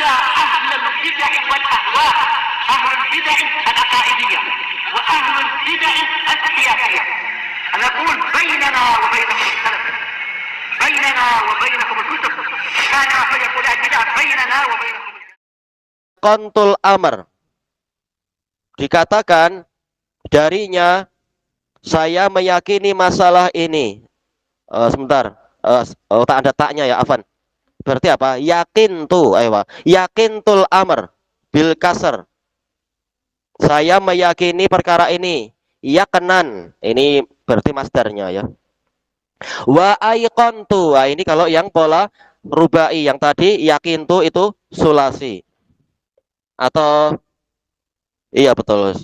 على أهل البدع والأهواء، أهل البدع العقائدية وأهل البدع السياسية. أنا أقول بيننا وبينكم السلف، بيننا وبينكم الكتب، كان فيقول البدع بيننا وبينكم. Kontul amr, dikatakan darinya saya meyakini masalah ini. Sebentar, tak ada taknya ya, Afan. Berarti apa? Yakin tuh, ayo, yakin tul amr bil kasr. Saya meyakini perkara ini. Yakinan, ini berarti masdarnya ya. Wa aiqantu, ini kalau yang pola rubai, yang tadi yakin tuh itu sulasi. Atau iya betul.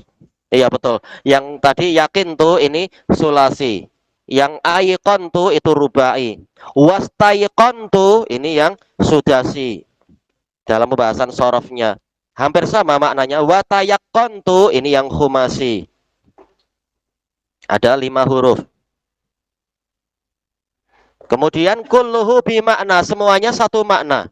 Iya betul. Yang tadi yakin tuh ini sulasi. Yang aiqon tuh itu rubai. Wastaiqon tuh ini yang sudasi. Dalam pembahasan sorofnya hampir sama maknanya. Watayakon tuh ini yang khumasi. Ada 5 huruf. Kemudian kulluhu bimakna, semuanya satu makna.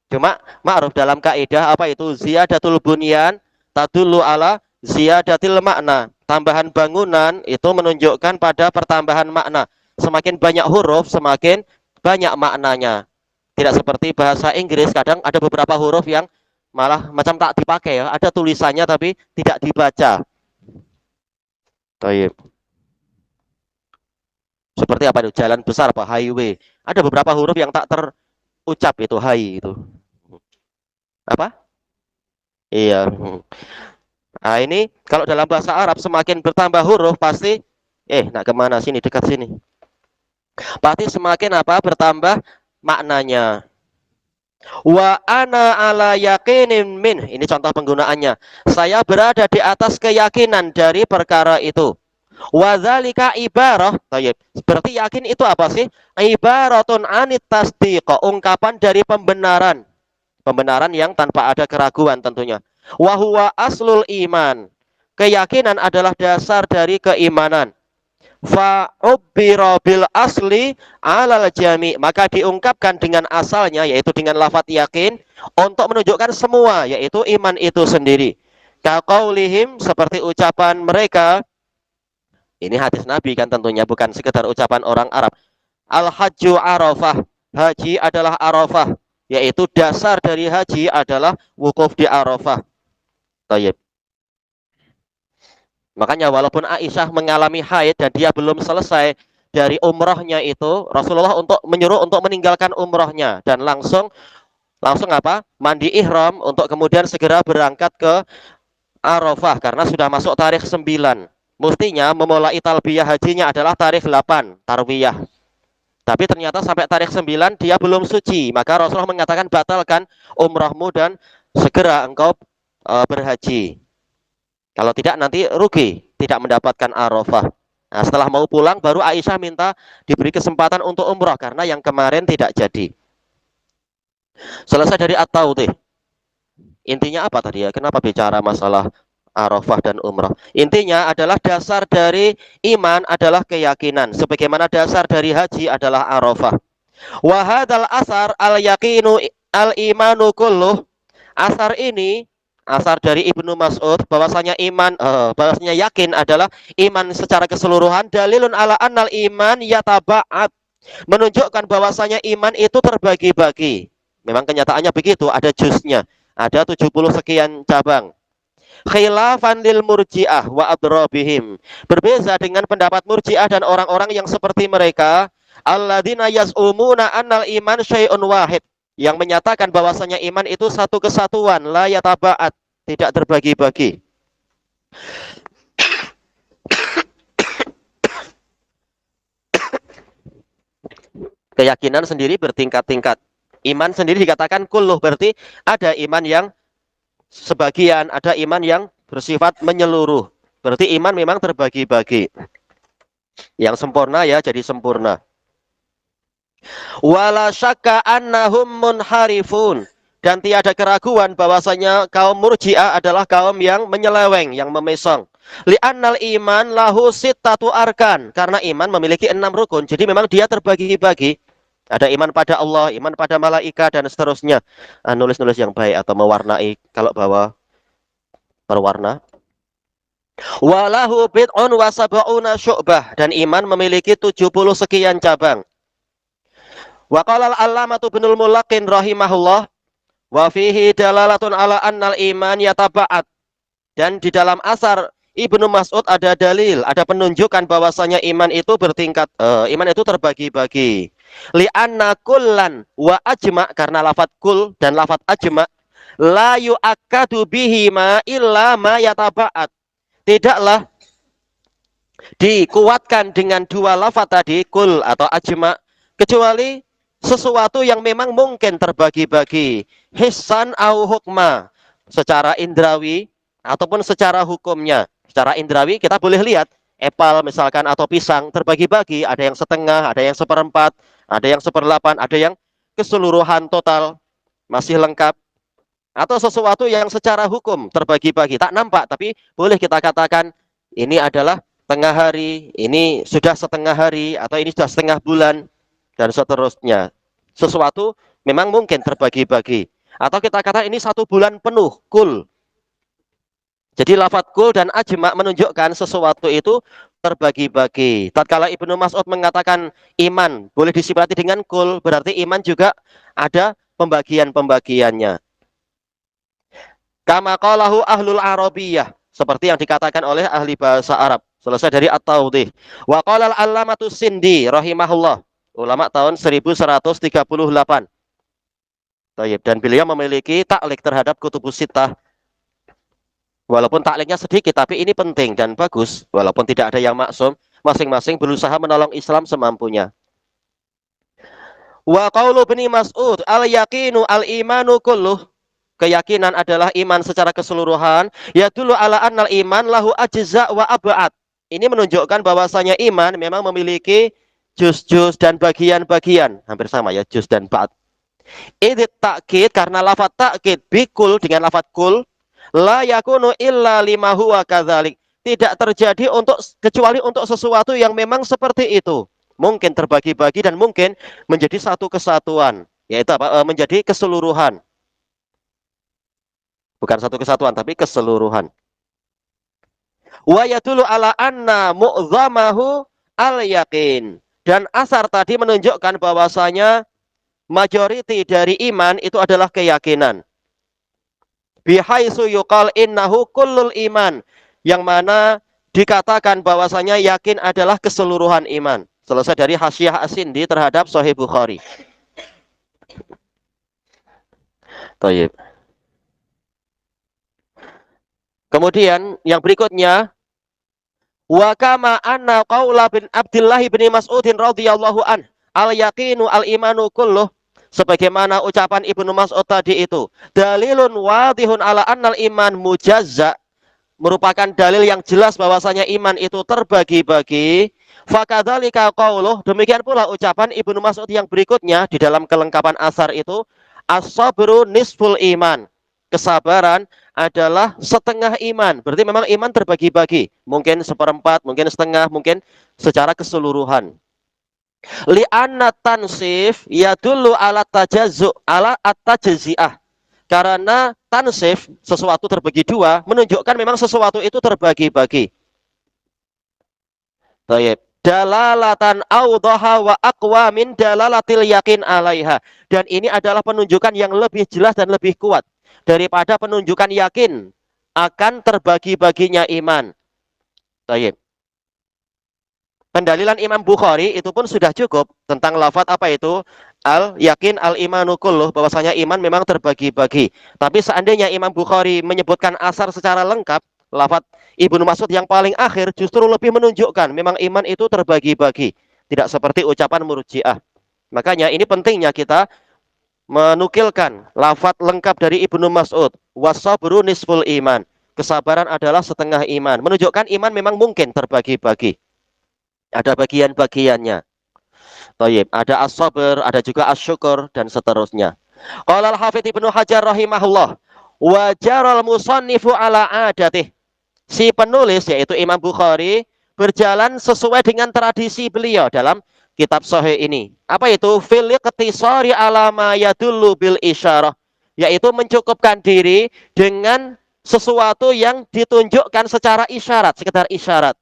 Cuma ma'ruf dalam kaidah apa itu? Ziyadatul bunyan tadullu ala ziyadatil makna. Tambahan bangunan itu menunjukkan pada pertambahan makna. Semakin banyak huruf, semakin banyak maknanya. Tidak seperti bahasa Inggris, kadang ada beberapa huruf yang malah macam tak dipakai ya. Ada tulisannya tapi tidak dibaca. Taib. Seperti apa itu? Jalan besar apa? Highway. Ada beberapa huruf yang tak terucap itu, hai itu. Apa? Iya. Nah ini kalau dalam bahasa Arab semakin bertambah huruf pasti nak kemana sini, dekat sini. Pasti semakin apa? Bertambah maknanya. Wa ana ala yaqinin min. Ini contoh penggunaannya. Saya berada di atas keyakinan dari perkara itu. Wa dzalika ibarah. Baik. Berarti yakin itu apa sih? Ibaratun anit tasdiq, ungkapan dari pembenaran. Pembenaran yang tanpa ada keraguan tentunya. Wa huwa aslul iman. Keyakinan adalah dasar dari keimanan. Fa ubbira bil asli alal jami', maka diungkapkan dengan asalnya yaitu dengan lafaz yakin untuk menunjukkan semua yaitu iman itu sendiri. Kaqaulihim, seperti ucapan mereka. Ini hadis Nabi kan tentunya, bukan sekedar ucapan orang Arab. Al hajju arafah, haji adalah arafah, yaitu dasar dari haji adalah wukuf di Arafah. Tayyib. Makanya walaupun Aisyah mengalami haid dan dia belum selesai dari umrohnya itu, Rasulullah menyuruh untuk meninggalkan umrohnya dan langsung apa? Mandi ihram untuk kemudian segera berangkat ke Arafah karena sudah masuk tarikh 9. Mestinya memulai talbiyah hajinya adalah tarikh 8, tarwiyah. Tapi ternyata sampai tarikh 9 dia belum suci. Maka Rasulullah mengatakan batalkan umrahmu dan segera engkau berhaji. Kalau tidak nanti rugi, tidak mendapatkan Arafah. Nah, setelah mau pulang baru Aisyah minta diberi kesempatan untuk umrah karena yang kemarin tidak jadi. Selesai dari at-tawdih. Intinya apa tadi ya? Kenapa bicara masalah Arafah dan umrah? Intinya adalah dasar dari iman adalah keyakinan, sebagaimana dasar dari haji adalah Arafah. Wa hadzal asar al-yaqinu al-imanu kulluh. Asar ini, asar dari Ibnu Mas'ud, bahwasanya iman, bahwasanya yakin adalah iman secara keseluruhan. Dalilun ala annal iman yataba'at, menunjukkan bahwasanya iman itu terbagi-bagi. Memang kenyataannya begitu, ada juznya, ada 70 sekian cabang. Khilafan lil murji'ah wa adrabihim, berbeza dengan pendapat murji'ah dan orang-orang yang seperti mereka, alladzina yaz'umuna annal iman syai'un wahid, yang menyatakan bahwasanya iman itu satu kesatuan, la yataba'at, tidak terbagi-bagi. Keyakinan sendiri bertingkat-tingkat. Iman sendiri dikatakan kulluh, berarti ada iman yang sebagian, ada iman yang bersifat menyeluruh. Berarti iman memang terbagi-bagi. Yang sempurna ya jadi sempurna. Wala syakka annahum munharifun, dan tiada keraguan bahwasanya kaum murji'ah adalah kaum yang menyeleweng, yang memesong. Li'annal iman lahu sittatu arkan, karena iman memiliki 6 rukun. Jadi memang dia terbagi-bagi. Ada iman pada Allah, iman pada malaikat dan seterusnya. Nulis-nulis yang baik atau mewarnai kalau bawa berwarna. Walahu bid'un wa sab'una syu'bah, dan iman memiliki 70 sekian cabang. Wa qala al-allamatu Ibnul Mulaqin rahimahullah wa fihi dalalatun ala annal iman yataba'at, dan di dalam asar Ibnu Mas'ud ada dalil, ada penunjukan bahwasanya iman itu bertingkat, iman itu terbagi-bagi. Li'anna kullan wa ajma, karena lafat kul dan lafat ajma la yu'akkadu bihima illa ma yataba'at, tidaklah dikuatkan dengan dua lafaz tadi, kul atau ajma, kecuali sesuatu yang memang mungkin terbagi-bagi, hissan au hukma, secara indrawi ataupun secara hukumnya. Secara indrawi kita boleh lihat epal misalkan atau pisang terbagi-bagi, ada yang setengah, ada yang seperempat, ada yang seperdelapan, ada yang keseluruhan total masih lengkap. Atau sesuatu yang secara hukum terbagi-bagi, tak nampak, tapi boleh kita katakan ini adalah tengah hari, ini sudah setengah hari, atau ini sudah setengah bulan, dan seterusnya. Sesuatu memang mungkin terbagi-bagi. Atau kita katakan ini 1 bulan penuh, kul. Jadi lafaz kul dan ajma menunjukkan sesuatu itu terbagi-bagi. Tatkala Ibnu Mas'ud mengatakan iman boleh disifati dengan kul, berarti iman juga ada pembagian-pembagiannya. Kama qalahu ahlul Arabiyyah, seperti yang dikatakan oleh ahli bahasa Arab. Selesai dari At-Tawdih. Wa qala al-allamatu Sindi rahimahullah, ulama tahun 1138. Tayyib, dan beliau memiliki taklik terhadap Kutubus Sittah. Walaupun takliknya sedikit, tapi ini penting dan bagus. Walaupun tidak ada yang maksum, masing-masing berusaha menolong Islam semampunya. Wa qaulu Ibnu Mas'ud, al-yaqinu al-imanu kulluh, keyakinan adalah iman secara keseluruhan. Ya dulu ala annal iman lahu ajza wa ab'ad. Ini menunjukkan bahwasanya iman memang memiliki juz-juz dan bagian-bagian. Hampir sama ya, juz dan ba'd. Ini takkid, karena lafaz takkid bikul dengan lafaz kul, la yakunu illa lima huwa kadzalik. Tidak terjadi kecuali untuk sesuatu yang memang seperti itu. Mungkin terbagi-bagi dan mungkin menjadi satu kesatuan, yaitu apa? Menjadi keseluruhan. Bukan satu kesatuan, tapi keseluruhan. Wa yadullu ala anna mu'zamahu al-yaqin. Dan asar tadi menunjukkan bahwasanya majoriti dari iman itu adalah keyakinan. Bihaitsu yuqal innahu kullul iman, yang mana dikatakan bahwasanya yakin adalah keseluruhan iman. Selesai dari Hasyiah As-Sindi terhadap Sahih Bukhari. Tayyib. Kemudian yang berikutnya, wa kama anna qaula bin Abdullah bin Mas'udin radhiyallahu an, al-yaqinu al-imanu kulluh, sebagaimana ucapan Ibnu Mas'ud tadi itu, dalilun wadihun ala annal iman mujazza, merupakan dalil yang jelas bahwasanya iman itu terbagi-bagi. Fakadzalika qauluh, demikian pula ucapan Ibnu Mas'ud yang berikutnya di dalam kelengkapan asar itu, as-sabru nisful iman, kesabaran adalah setengah iman. Berarti memang iman terbagi-bagi, mungkin seperempat, mungkin setengah, mungkin secara keseluruhan. Li'anna tansif yadullu ala tajazzu ala at-tajzi'ah, karena tansif, sesuatu terbagi dua, menunjukkan memang sesuatu itu terbagi-bagi. Baik. Dalalatan awdaha wa aqwa min dalalatil yakin alaiha, dan ini adalah penunjukan yang lebih jelas dan lebih kuat daripada penunjukan yakin akan terbagi-baginya iman. Baik. Pendalilan Imam Bukhari itu pun sudah cukup tentang lafaz apa itu al-yakin al-imanu kulluh, bahwasanya iman memang terbagi-bagi. Tapi seandainya Imam Bukhari menyebutkan asar secara lengkap, lafaz Ibnu Mas'ud yang paling akhir justru lebih menunjukkan memang iman itu terbagi-bagi, tidak seperti ucapan Murji'ah. Makanya ini pentingnya kita menukilkan lafaz lengkap dari Ibnu Mas'ud, was-sabru nisful iman, kesabaran adalah setengah iman, menunjukkan iman memang mungkin terbagi-bagi. Ada bagian-bagiannya. Tayyib, ada as-sabr, ada juga as-syukur dan seterusnya. Qala al-Hafidz Ibnu Hajar rahimahullah, wa jaral musannifu ala adatih. Si penulis yaitu Imam Bukhari berjalan sesuai dengan tradisi beliau dalam kitab sahih ini. Apa itu? Fil iqtisari ala ma yadullu bil isyarah, yaitu mencukupkan diri dengan sesuatu yang ditunjukkan secara isyarat, sekedar isyarat.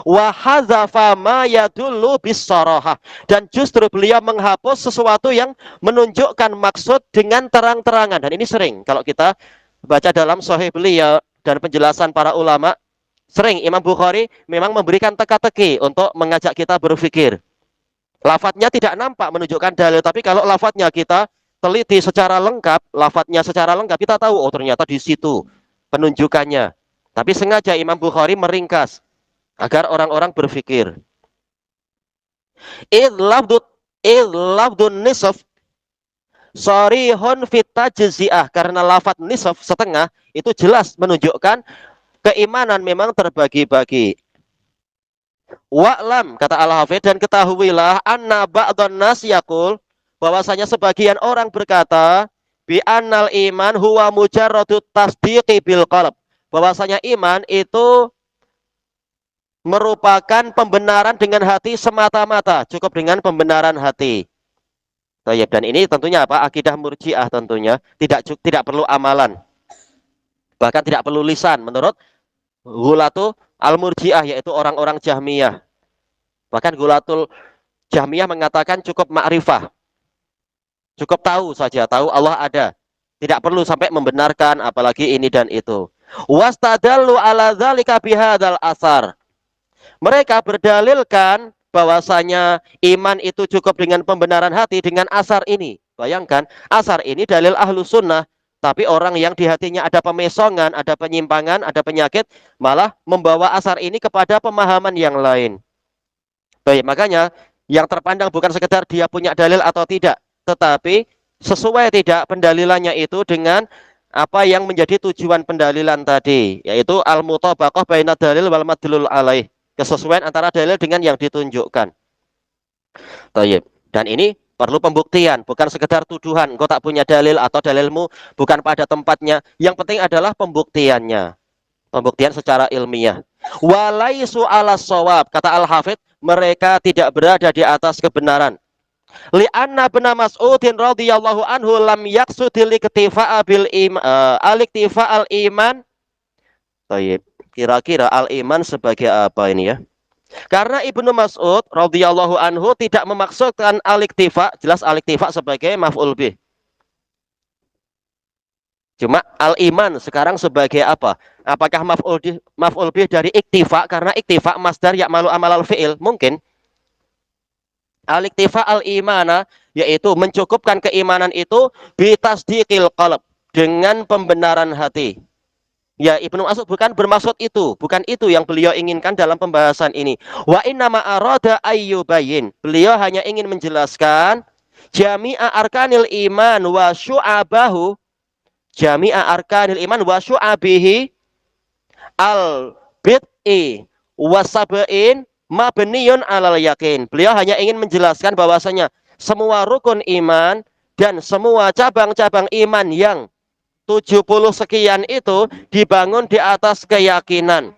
Wa hadzafa ma yadullu bis sarahah, dan justru beliau menghapus sesuatu yang menunjukkan maksud dengan terang-terangan. Dan ini sering kalau kita baca dalam sahih beliau dan penjelasan para ulama, sering Imam Bukhari memang memberikan teka-teki untuk mengajak kita berpikir. Lafadznya tidak nampak menunjukkan dalil, tapi kalau lafadznya kita teliti secara lengkap, lafadznya secara lengkap, kita tahu, oh ternyata di situ penunjukannya. Tapi sengaja Imam Bukhari meringkas agar orang-orang berpikir. Idlabdun nisf sorihun fit tajzi'ah, karena lafadz nisf setengah itu jelas menunjukkan keimanan memang terbagi-bagi. Wa'lam, kata Al-Hafidz, dan ketahuilah anna ba'dhan nas yaqul, bahwasanya sebagian orang berkata bi annal iman huwa mujarradut tasdiqi bil qalb, bahwasanya iman itu merupakan pembenaran dengan hati semata-mata, cukup dengan pembenaran hati. Dan ini tentunya apa? Akidah Murji'ah tentunya, tidak perlu amalan. Bahkan tidak perlu lisan menurut Ghulatu Al-Murji'ah, yaitu orang-orang Jahmiyah. Bahkan Ghulatul Jahmiyah mengatakan cukup ma'rifah. Cukup tahu saja, tahu Allah ada. Tidak perlu sampai membenarkan apalagi ini dan itu. Wastadallu ala dzalika bihadzal asar. Mereka berdalilkan bahwasanya iman itu cukup dengan pembenaran hati dengan asar ini. Bayangkan, asar ini dalil ahlu sunnah. Tapi orang yang di hatinya ada pemesongan, ada penyimpangan, ada penyakit, malah membawa asar ini kepada pemahaman yang lain. Baik, makanya yang terpandang bukan sekedar dia punya dalil atau tidak, tetapi sesuai tidak pendalilannya itu dengan apa yang menjadi tujuan pendalilan tadi, yaitu al-mutabaqah baina dalil wal madlul alaih, kesesuaian antara dalil dengan yang ditunjukkan. Baik, dan ini perlu pembuktian, bukan sekedar tuduhan. Engkau tak punya dalil atau dalilmu bukan pada tempatnya. Yang penting adalah pembuktiannya. Pembuktian secara ilmiah. Walaisu ala shawab, kata Al-Hafidz, mereka tidak berada di atas kebenaran. Li'anna bin Mas'udin radhiyallahu anhu lam yaqsudil iktifa'a bil al iman. Baik, kira-kira al-iman sebagai apa ini ya? Karena Ibnu Mas'ud radhiyallahu anhu tidak memaksudkan al-iktifa, jelas al-iktifa sebagai maf'ul bih. Cuma al-iman sekarang sebagai apa? Apakah maf'ul bih dari iktifa, karena iktifa masdar ya'malu amalal fi'il? Mungkin. Al-iktifa al-imana, yaitu mencukupkan keimanan itu bitasdiqil qalb, dengan pembenaran hati. Ya, Ibnu Mas'ud bukan bermaksud itu, bukan itu yang beliau inginkan dalam pembahasan ini. Wa innama arada ayyubayyin, beliau hanya ingin menjelaskan jami'a arkanil iman wa syu'abahu, jami'a arkanil iman wa syu'abihi al bid'i wa sab'in mabniyun alal yakin. Beliau hanya ingin menjelaskan bahwasanya semua rukun iman dan semua cabang-cabang iman yang 70 sekian itu dibangun di atas keyakinan.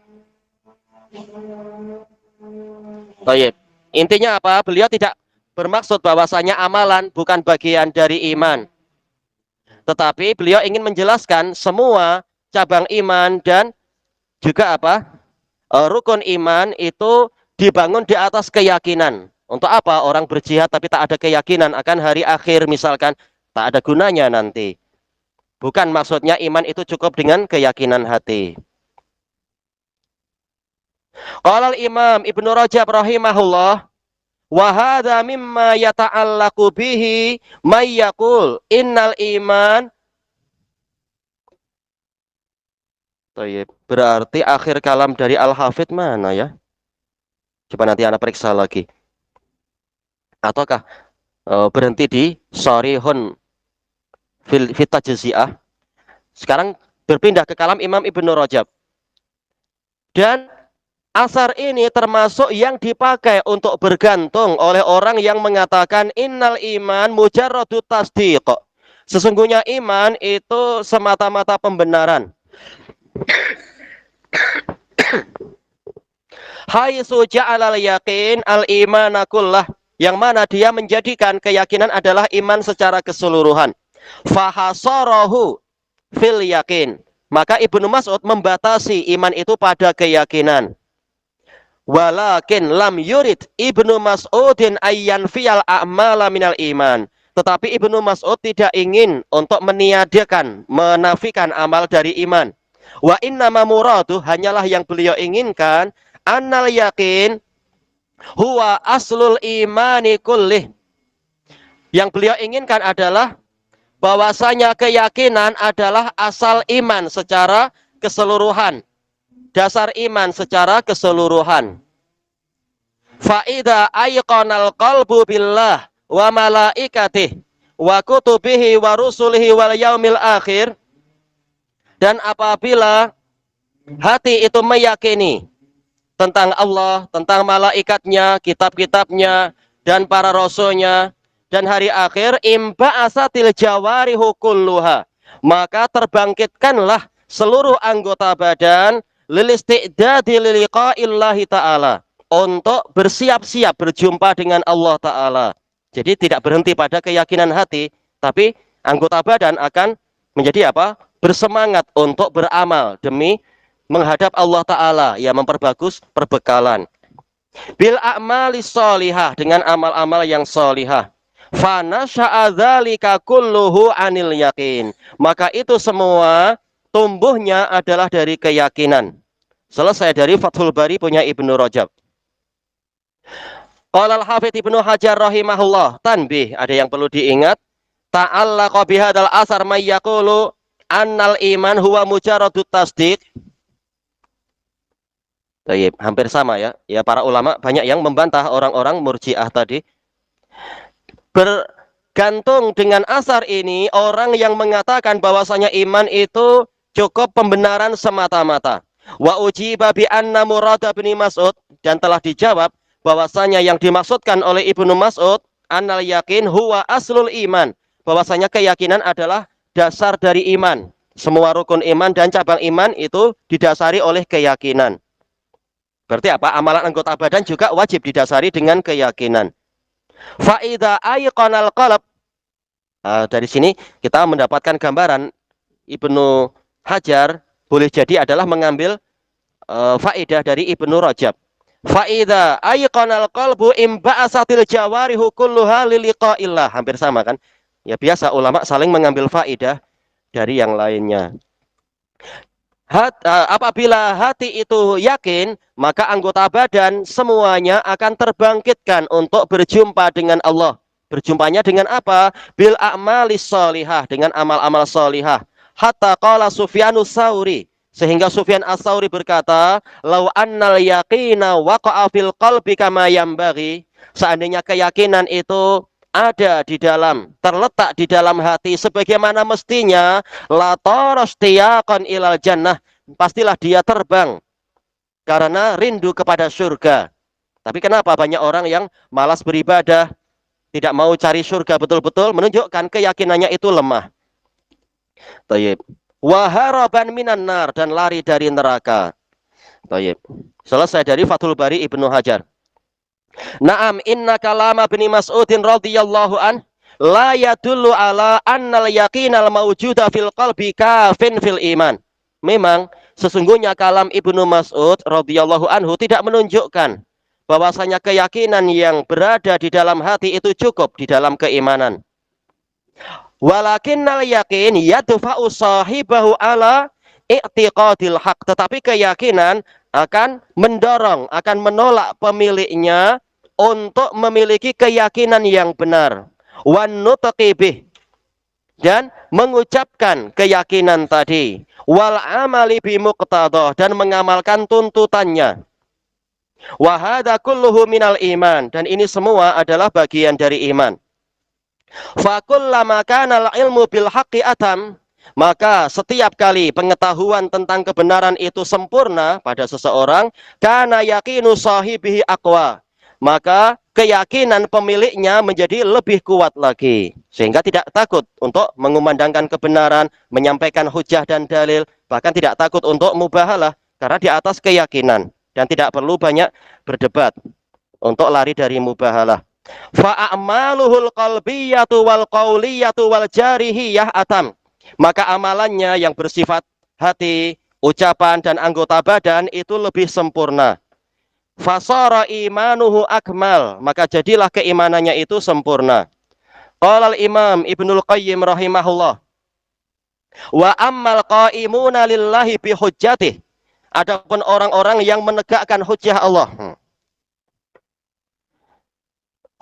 Baik. Intinya apa? Beliau tidak bermaksud bahwasanya amalan bukan bagian dari iman. Tetapi beliau ingin menjelaskan semua cabang iman dan juga apa? Rukun iman itu dibangun di atas keyakinan. Untuk apa? Orang berjihad tapi tak ada keyakinan akan hari akhir misalkan, tak ada gunanya nanti. Bukan maksudnya iman itu cukup dengan keyakinan hati. Qala al-Imam Ibnu Rajab rahimahullah, wa hadza mimma yata'allaqu bihi may yaqul innal iman. Baik, berarti akhir kalam dari Al-Hafidz mana ya? Coba nanti Anda periksa lagi. Ataukah berhenti di sharihun fil tajzi'ah. Sekarang berpindah ke kalam Imam Ibnu Rajab. Dan asar ini termasuk yang dipakai untuk bergantung oleh orang yang mengatakan innal iman mujarradu tasdiq. Sesungguhnya iman itu semata-mata pembenaran. Haitsu ja'alal yaqin al-imana kullah, yang mana dia menjadikan keyakinan adalah iman secara keseluruhan. Fahasarahu fil yakin. Maka Ibnu Mas'ud membatasi iman itu pada keyakinan. Walakin lam yurid Ibnu Mas'udin ayyan fiyal a'mala minal iman. Tetapi Ibnu Mas'ud tidak ingin untuk meniadakan, menafikan amal dari iman. Wa innama muradu, hanyalah yang beliau inginkan, annal yakin huwa aslul imani kullih. Yang beliau inginkan adalah bahwasanya keyakinan adalah asal iman secara keseluruhan. Dasar iman secara keseluruhan. Fa'idha ayqanal qalbu billah wa malaikatih wa kutubihi wa rusulihi wal yaumil akhir. Dan apabila hati itu meyakini tentang Allah, tentang malaikatnya, kitab-kitabnya, dan para rasulnya, dan hari akhir, imba'asatil jawarihu kulluha. Maka terbangkitkanlah seluruh anggota badan lilisti'dadi liliqa'illahi ta'ala, untuk bersiap-siap berjumpa dengan Allah Ta'ala. Jadi tidak berhenti pada keyakinan hati, tapi anggota badan akan menjadi apa? Bersemangat untuk beramal demi menghadap Allah Ta'ala, ya, memperbagus perbekalan. Bil a'mali sholihah, dengan amal-amal yang sholihah. Fanasha'a dzalika kulluhu anil yakin. Maka itu semua tumbuhnya adalah dari keyakinan. Selesai dari Fathul Bari punya Ibnu Rajab. Qala al-Hafidz Ibnu Hajar rahimahullah, tanbih, ada yang perlu diingat. Ta'allaqa bihadzal asar may yaqulu annal iman huwa mujarradut tasdiq. Baik, hampir sama ya. Ya, para ulama banyak yang membantah orang-orang Murji'ah tadi. Bergantung dengan asar ini orang yang mengatakan bahwasanya iman itu cukup pembenaran semata-mata. Wa ujiba bi anna murada bin Mas'ud, dan telah dijawab bahwasanya yang dimaksudkan oleh Ibnu Mas'ud annal yakin huwa aslul iman, bahwasanya keyakinan adalah dasar dari iman. Semua rukun iman dan cabang iman itu didasari oleh keyakinan. Berarti apa? Amalan anggota badan juga wajib didasari dengan keyakinan. Fa idza ayqanal qalb. Dari sini kita mendapatkan gambaran Ibnu Hajar boleh jadi adalah mengambil faedah dari Ibnu Rajab. Faida ayqanal qalbu imba'asatil jawarihu kulluha liliqa'illah. Hampir sama kan? Ya, biasa ulama saling mengambil faedah dari yang lainnya. Apabila hati itu yakin, maka anggota badan semuanya akan terbangkitkan untuk berjumpa dengan Allah. Berjumpanya dengan apa? Bil a'malis sholihah, dengan amal-amal sholihah. Hatta qala Sufyanus Tsauri, sehingga Sufyan Ats-Tsauri berkata, "Lau annal yaqina waqa'a fil qalbi kama yanbaghi." Seandainya keyakinan itu ada di dalam, terletak di dalam hati sebagaimana mestinya, la tarastiyaqan ilal jannah, pastilah dia terbang karena rindu kepada surga. Tapi kenapa banyak orang yang malas beribadah, tidak mau cari surga betul-betul, menunjukkan keyakinannya itu lemah. Tayyib. Wa haraban minan nar, dan lari dari neraka. Tayyib. Selesai dari Fathul Bari Ibnu Hajar. Naam, inna kalama bin Mas'udin radhiyallahu an la yadullu ala annal yaqinal mawjuda fil qalbi kafin fil iman. Memang sesungguhnya kalam Ibnu Mas'ud radhiyallahu anhu tidak menunjukkan bahwasanya keyakinan yang berada di dalam hati itu cukup di dalam keimanan. Walakinnal yakin yadfa'u sahibahu ala i'tiqadil haq. Tetapi keyakinan akan mendorong, akan menolak pemiliknya untuk memiliki keyakinan yang benar. Wan nutqi bih, dan mengucapkan keyakinan tadi. Wal amali bi muqtadah, dan mengamalkan tuntutannya. Wa hadza kulluhu minal iman, dan ini semua adalah bagian dari iman. Fakullama kana al-ilmu bil haqqi atam, maka setiap kali pengetahuan tentang kebenaran itu sempurna pada seseorang, kana yaqinu sahibihi aqwa, maka keyakinan pemiliknya menjadi lebih kuat lagi, sehingga tidak takut untuk mengumandangkan kebenaran, menyampaikan hujah dan dalil, bahkan tidak takut untuk mubahalah karena di atas keyakinan, dan tidak perlu banyak berdebat untuk lari dari mubahalah. Fa'amaluhul qalbiyatu wal qauliyatu wal jarihiyah atam. Maka amalannya yang bersifat hati, ucapan dan anggota badan itu lebih sempurna. Fasara imanuhu akmal, maka jadilah keimanannya itu sempurna. Qala al-Imam Ibnul Qayyim rahimahullah, wa ammal qaimuna lillahi bi hujjatih. Adapun orang-orang yang menegakkan hujjah Allah,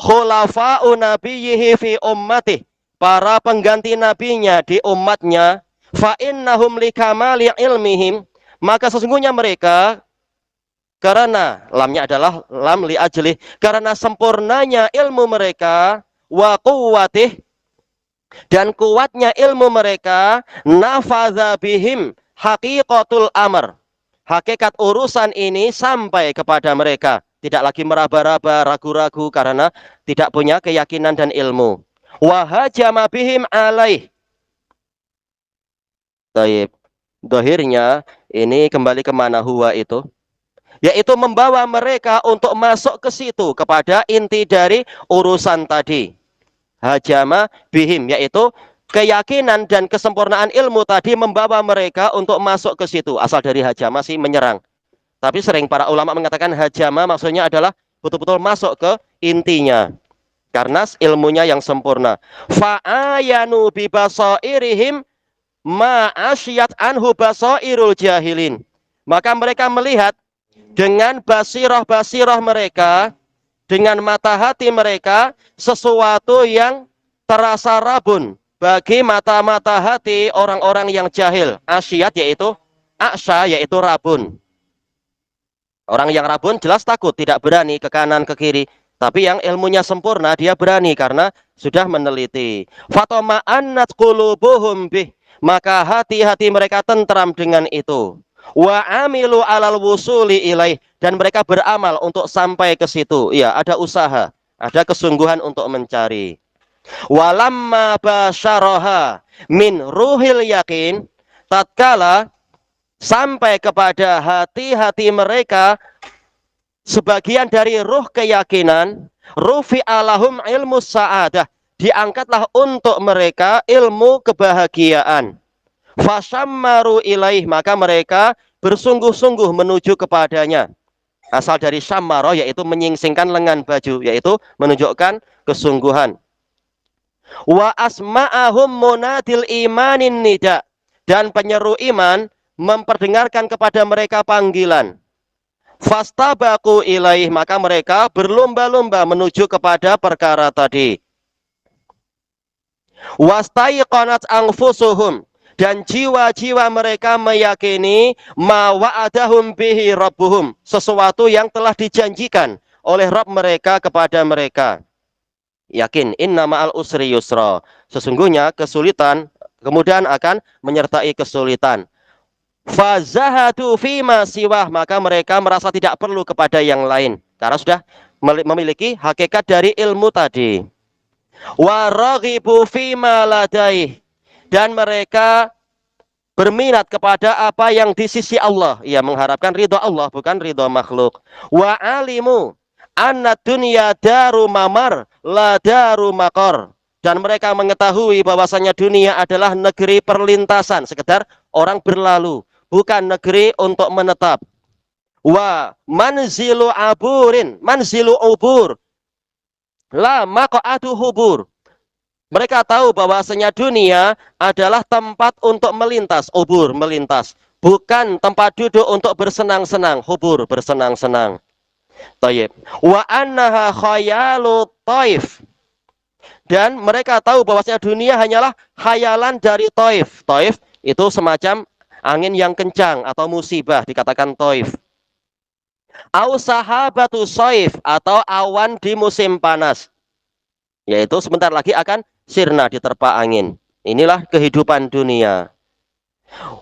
khulafa'u nabiyyihi fi ummatih, para pengganti nabinya di umatnya, fa innahum likamali ilmihim, maka sesungguhnya mereka, karena lamnya adalah lam li ajlih, karena sempurnanya ilmu mereka, wa quwwatih, dan kuatnya ilmu mereka, nafadha bihim haqiqatul amr, hakikat urusan ini sampai kepada mereka, tidak lagi meraba-raba, ragu-ragu karena tidak punya keyakinan dan ilmu. Wa hajama bihim alaih. Taib. Dohirnya ini kembali ke mana huwa itu, yaitu membawa mereka untuk masuk ke situ, kepada inti dari urusan tadi. Hajama bihim, yaitu keyakinan dan kesempurnaan ilmu tadi membawa mereka untuk masuk ke situ. Asal dari hajama sih menyerang. Tapi sering para ulama mengatakan hajama maksudnya adalah betul-betul masuk ke intinya. Karena ilmunya yang sempurna. Fa'ayanu bibasairihim ma'asyat anhu basairul jahilin. Maka mereka melihat dengan basirah-basirah mereka, dengan mata hati mereka, sesuatu yang terasa rabun bagi mata-mata hati orang-orang yang jahil. Asyat yaitu aksya, yaitu rabun. Orang yang rabun jelas takut, tidak berani ke kanan ke kiri. Tapi yang ilmunya sempurna dia berani karena sudah meneliti. Fatama'annat qulubuhum bih, maka hati-hati mereka tentram dengan itu. Wa amilu alal wusuli ilaih, dan mereka beramal untuk sampai ke situ. Ya, ada usaha, ada kesungguhan untuk mencari. Walamma basyaraha min ruhil yakin, tatkala sampai kepada hati-hati mereka sebagian dari ruh keyakinan, rufi alahum ilmu sa'adah, diangkatlah untuk mereka ilmu kebahagiaan. Fasyammaru ilaih, maka mereka bersungguh-sungguh menuju kepadanya. Asal dari syammaro, yaitu menyingsingkan lengan baju, yaitu menunjukkan kesungguhan. Wa asma'ahum munadil imanin nida, dan penyeru iman memperdengarkan kepada mereka panggilan. Fastabaku ilaih, maka mereka berlomba-lomba menuju kepada perkara tadi. Wastaiqanat anfusuhum, dan jiwa-jiwa mereka meyakini ma wa'adahum bihi rabbuhum, sesuatu yang telah dijanjikan oleh Rabb mereka kepada mereka. Yakin, inna ma'al usri yusra, sesungguhnya kesulitan kemudian akan menyertai kesulitan. Fazahadu fima siwah, maka mereka merasa tidak perlu kepada yang lain karena sudah memiliki hakikat dari ilmu tadi. Wa raghibu fima ladaih, dan mereka berminat kepada apa yang di sisi Allah. Ia mengharapkan ridha Allah, bukan ridha makhluk. Wa alimu anna dunya daru mamar la daru makor, dan mereka mengetahui bahwasanya dunia adalah negeri perlintasan, sekedar orang berlalu, bukan negeri untuk menetap. Wa manzilu aburin, manzilu ubur, la maq'atu hubur. Mereka tahu bahwasanya dunia adalah tempat untuk melintas, ubur, melintas, bukan tempat duduk untuk bersenang-senang, hubur, bersenang-senang. Tayyib. Wa annaha khayalu taif, dan mereka tahu bahwasanya dunia hanyalah khayalan dari taif. Taif itu semacam angin yang kencang atau musibah, dikatakan taif. Au sahabatu saif, atau awan di musim panas, yaitu sebentar lagi akan sirna diterpa angin. Inilah kehidupan dunia.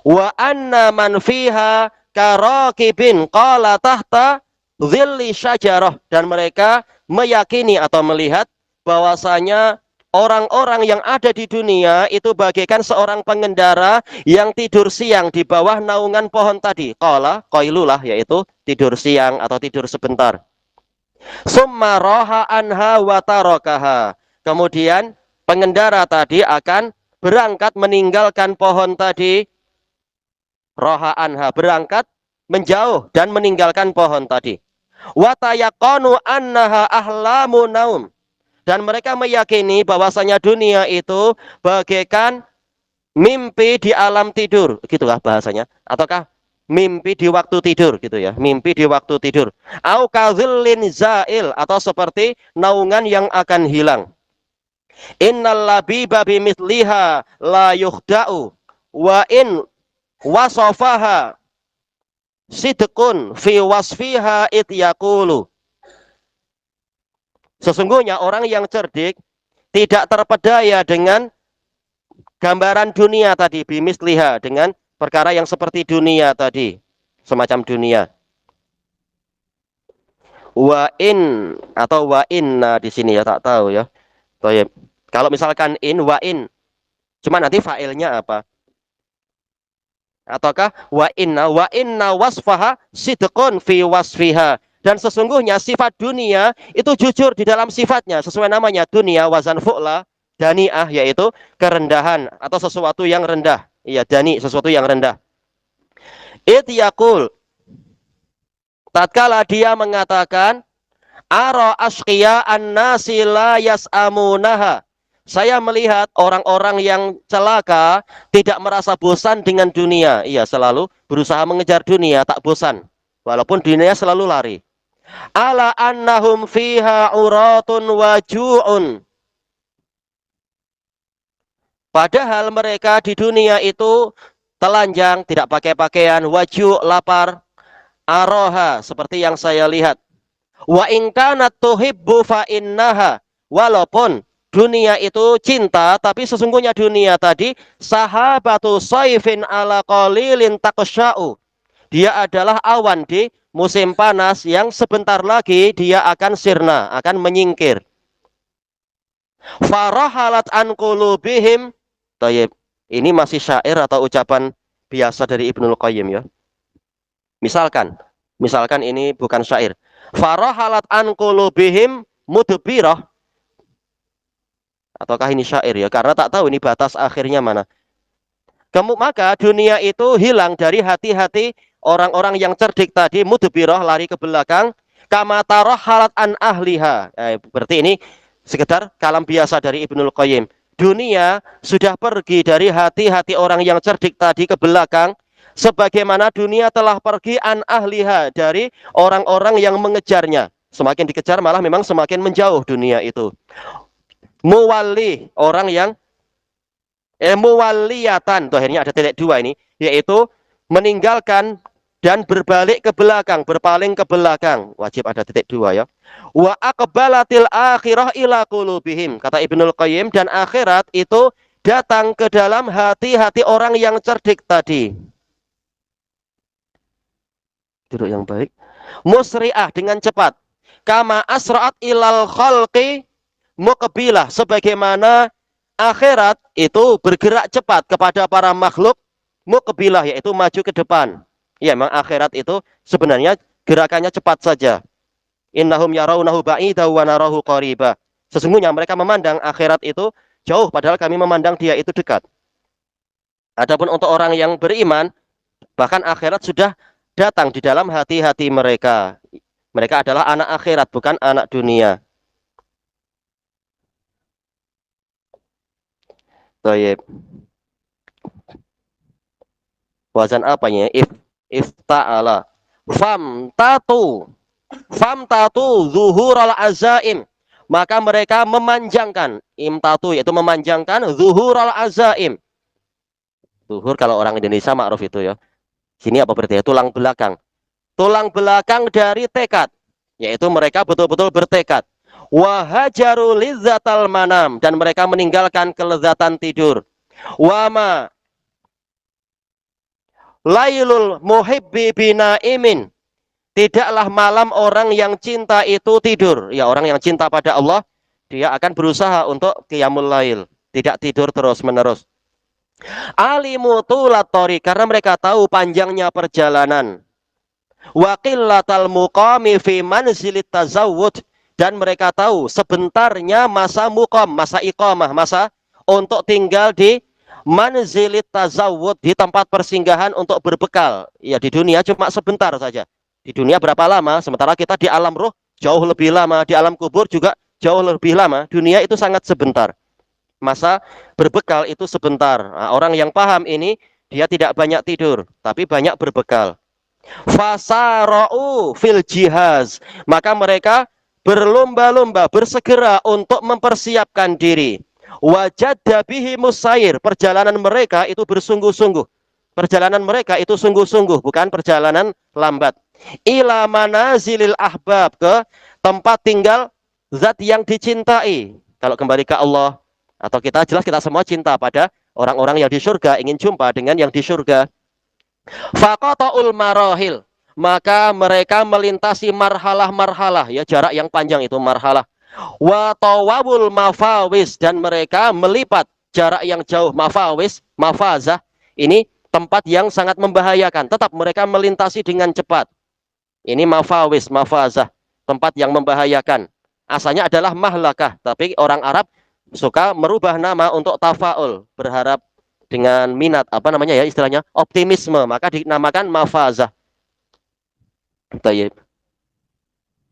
Wa anna man fiha karakibin qala tahta dhilli syajarah, dan mereka meyakini atau melihat bahwasanya orang-orang yang ada di dunia itu bagaikan seorang pengendara yang tidur siang di bawah naungan pohon tadi. Qala, qailulah, yaitu tidur siang atau tidur sebentar. Summa roha anha wa tarakaha. Kemudian pengendara tadi akan berangkat meninggalkan pohon tadi. Roha anha, berangkat menjauh dan meninggalkan pohon tadi. Wa tayaqanu annaha ahlamu naum. Dan mereka meyakini bahwasanya dunia itu bagaikan mimpi di alam tidur, gitulah bahasanya. Ataukah mimpi di waktu tidur gitu ya, mimpi di waktu tidur. Au kadzillin zail, atau seperti naungan yang akan hilang. Innal labiba bimithliha la yukhda'u wa in wasafaha sidqun fi wasfiha it yaqulu. Sesungguhnya orang yang cerdik tidak terpedaya dengan gambaran dunia tadi, bimisliha, dengan perkara yang seperti dunia tadi, semacam dunia. Wa in atau wa inna di sini ya, tak tahu ya. Baik. Kalau misalkan in, wa in, cuma nanti failnya apa? Ataukah wa inna wasfaha sidqun fi wasfiha. Dan sesungguhnya sifat dunia itu jujur di dalam sifatnya, sesuai namanya dunia, wazan fu'la, dani'ah, yaitu kerendahan atau sesuatu yang rendah. Iya, dani, sesuatu yang rendah. Ityakul, tatkala dia mengatakan, ara asqiya an-nasi la yas'amunaha. Saya melihat orang-orang yang celaka tidak merasa bosan dengan dunia. Iya, selalu berusaha mengejar dunia, tak bosan. Walaupun dunia selalu lari. Ala annahum fiha uratun waju'un. Padahal mereka di dunia itu telanjang, tidak pakai pakaian, waju, lapar, aroha, seperti yang saya lihat. Wa in kanat tuhibbu fa innaha, walaupun dunia itu cinta, tapi sesungguhnya dunia tadi sahabatu saifin ala qalilin taqsya'u. Dia adalah awan di musim panas yang sebentar lagi dia akan sirna, akan menyingkir. Farahalat an qulubihim. Tayyib. Ini masih syair atau ucapan biasa dari Ibnul Qayyim ya. Misalkan ini bukan syair. Farahalat an qulubihim mudbirah. Ataukah ini syair ya? Karena tak tahu ini batas akhirnya mana. Maka dunia itu hilang dari hati-hati orang-orang yang cerdik tadi, mudbirah, lari ke belakang, kama tarahalat an ahliha. Berarti ini sekedar kalam biasa dari Ibnul Qayyim. Dunia sudah pergi dari hati-hati orang yang cerdik tadi ke belakang, sebagaimana dunia telah pergi an ahliha, dari orang-orang yang mengejarnya. Semakin dikejar malah memang semakin menjauh dunia itu. Muwalli, orang yang muwalliyatan, tuh akhirnya ada titik dua ini, yaitu meninggalkan dan berbalik ke belakang, berpaling ke belakang. Wajib ada titik dua ya. Wa aqbalatil akhirah ila qulubihim, kata Ibnul Qayyim, dan akhirat itu datang ke dalam hati-hati orang yang cerdik tadi. Duduk yang baik. Musri'ah, dengan cepat. Kama asra'at ilal khalqi muqbilah, sebagaimana akhirat itu bergerak cepat kepada para makhluk, muqbilah, yaitu maju ke depan. Ya, memang akhirat itu sebenarnya gerakannya cepat saja. Innahum yarawnahu ba'ida wa narahu qariba. Sesungguhnya mereka memandang akhirat itu jauh, padahal kami memandang dia itu dekat. Adapun untuk orang yang beriman, bahkan akhirat sudah datang di dalam hati-hati mereka. Mereka adalah anak akhirat, bukan anak dunia. Baik. Wazan apanya? Ifta'ala. Famtatu zuhural azaim. Maka mereka memanjangkan. Imtatu, yaitu memanjangkan zuhural azaim. Zuhur kalau orang Indonesia ma'ruf itu ya. Sini apa berarti ya? Tulang belakang. Tulang belakang dari tekad. Yaitu mereka betul-betul bertekad. Wahajaru lizzatal manam, dan mereka meninggalkan kelezatan tidur. Wama lailul muhibbi binaimin, tidaklah malam orang yang cinta itu tidur. Ya, orang yang cinta pada Allah, dia akan berusaha untuk qiyamul lail, tidak tidur terus-menerus. Alimu tulat tori, karena mereka tahu panjangnya perjalanan. wa qillatal muqami fi manzilit tazawwud, dan mereka tahu sebentarnya masa muqam, masa iqamah, masa untuk tinggal di manzilit tazawwud, di tempat persinggahan untuk berbekal. Ya di dunia cuma sebentar saja. Di dunia berapa lama? Sementara kita di alam ruh jauh lebih lama, di alam kubur juga jauh lebih lama. Dunia itu sangat sebentar. Masa berbekal itu sebentar. Nah, orang yang paham ini dia tidak banyak tidur, tapi banyak berbekal. Fasara'u fil jihaz, maka mereka berlomba-lomba, bersegera untuk mempersiapkan diri. Wajadda bihi musair, perjalanan mereka itu bersungguh-sungguh. Perjalanan mereka itu sungguh-sungguh, bukan perjalanan lambat. Ila manazilil ahbab, ke tempat tinggal zat yang dicintai. Kalau kembali ke Allah, atau kita jelas kita semua cinta pada orang-orang yang di surga, ingin jumpa dengan yang di surga. Faqata'ul marahil, maka mereka melintasi marhalah-marhalah, ya jarak yang panjang itu marhalah. Wa tawawul mafawis, dan mereka melipat jarak yang jauh. Mafawis, mafazah, ini tempat yang sangat membahayakan, tetap mereka melintasi dengan cepat. Ini mafawis, mafazah, tempat yang membahayakan. Asalnya adalah mahlakah, tapi orang Arab suka merubah nama untuk tafaul, berharap dengan minat, apa namanya ya istilahnya, optimisme, maka dinamakan mafazah. Tayyib.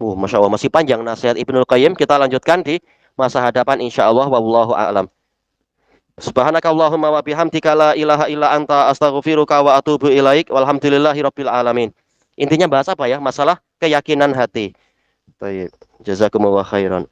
Masya Allah, masih panjang nasihat Ibnul Qayyim. Kita lanjutkan di masa hadapan insyaallah. Wallahu a'lam. Subhanakallahumma wa bihamdika la ilaha illa anta astaghfiruka wa atubu ilaik. Walhamdulillahirabbil alamin. Intinya bahas apa ya? Masalah keyakinan hati. Tayyib. Jazakumullah khairan.